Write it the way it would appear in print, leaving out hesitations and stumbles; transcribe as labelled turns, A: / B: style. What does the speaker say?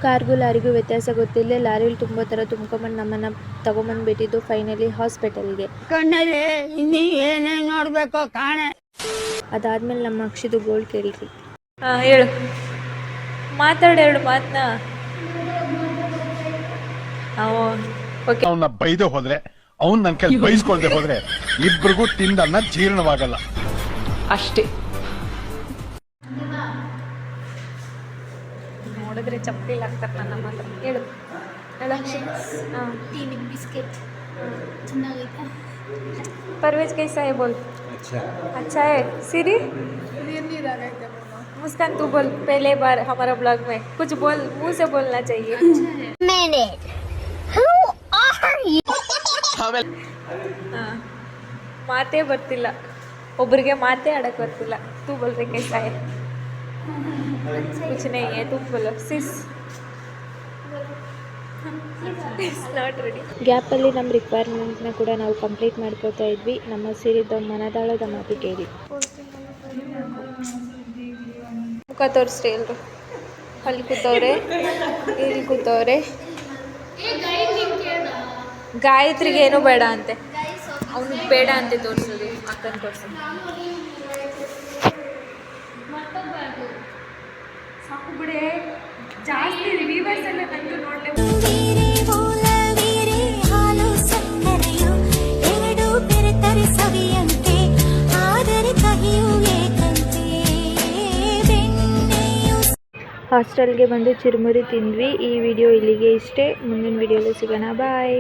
A: ಕಾರ್ಗೂ ಲಾರಿಗೂ ವ್ಯತ್ಯಾಸ ಗೊತ್ತಿಲ್ಲದೆ ಲಾರಿಲಿ ತುಂಬೋ ಥರ ತುಂಬ್ಕೊಂಬಂದು ನಮ್ಮನ್ನು ತಗೊಂಬಂದ್ಬಿಟ್ಟಿದ್ದು ಫೈನಲಿ ಹಾಸ್ಪಿಟಲ್ಗೆ.
B: ನೋಡ್ಬೇಕು ಕಾಣೆ.
A: ಅದಾದ್ಮೇಲೆ ನಮ್ಮ ಅಕ್ಷಿದು ಗೋಲ್ಡ್ ಕೇಳಿದ್ರಿ.
C: ಹೇಳು, ಮಾತಾಡೆರಡು ಮಾತನ್ನ.
D: ಅವನ್ನ ಬೈದೆ ಹೋದ್ರೆ, ಅವ್ನು ನನ್ನ ಕೈ ಬೈಸ್ಕೊಳ್ದೆ ಹೋದ್ರೆ ಇಬ್ರಿಗೂ ತಿಂದನ್ನ ಜೀರ್ಣವಾಗಲ್ಲ
C: ಅಷ್ಟೇ. ನೋಡಿದ್ರೆ ಚಪ್ಪಲಿ ಆಗ್ತಾರೆ ನನ್ನ ಮಾತ್ರ. ಹೇಳು
E: ಟೀ ವಿತ್ ಬಿಸ್ಕೆಟ್ ಚೆನ್ನಾಗೈತೆ.
C: परवेज कैसा है बोल. अच्छा है. सीरी मुस्कान तू बोल. पहले बार हमारा ब्लॉग में कुछ बोल, मुंह से बोलना चाहिए. ಮಾತೇ ಬರ್ತಿಲ್ಲ ಒಬ್ಬರಿಗೆ, ಮಾತೇ ಆಡಕ್ಕೆ ಬರ್ತಿಲ್ಲ. तू बोल रहे कैसा है. कुछ नहीं है, तुम बोलो. सिस ನಾಟ್ ರೆಡಿ.
A: ಗ್ಯಾಪಲ್ಲಿ ನಮ್ಮ ರಿಕ್ವೈರ್ಮೆಂಟ್ನ ಕೂಡ ನಾವು ಕಂಪ್ಲೀಟ್ ಮಾಡ್ಕೋತಾ ಇದ್ವಿ. ನಮ್ಮ ಸೇರಿದ್ದ ಮನದಾಳದ ಮಾತು ಕೇಳಿ.
C: ಮುಖ ತೋರಿಸ್ರಿ ಎಲ್ಲರೂ. ಅಲ್ಲಿ ಕೂತವ್ರೆ, ಇಲ್ಲಿ ಕೂತವ್ರೆ. ಗಾಯತ್ರಿಗೆ ಏನೂ ಬೇಡ ಅಂತೆ, ಅವನಿಗೆ ಬೇಡ ಅಂತೆ ತೋರಿಸೋದು. ಅಕ್ಕನ ತೋರಿಸೋದು ಸಾಕು ಬಿಡೆ. ಜಾಸ್ತಿ ರಿವ್ಯೂವರ್ಸ್ ಎಲ್ಲ ಬಂದು ನೋಡಲೇ.
A: ಹಾಸ್ಟೆಲ್ಗೆ ಬಂದು ಚಿರುಮುರಿ ತಿಂದ್ವಿ. ಈ ವಿಡಿಯೋ ಇಲ್ಲಿಗೆ ಇಷ್ಟೇ. ಮುಂದಿನ ವಿಡಿಯೋಲಿ ಸಿಗೋಣ. ಬಾಯ್.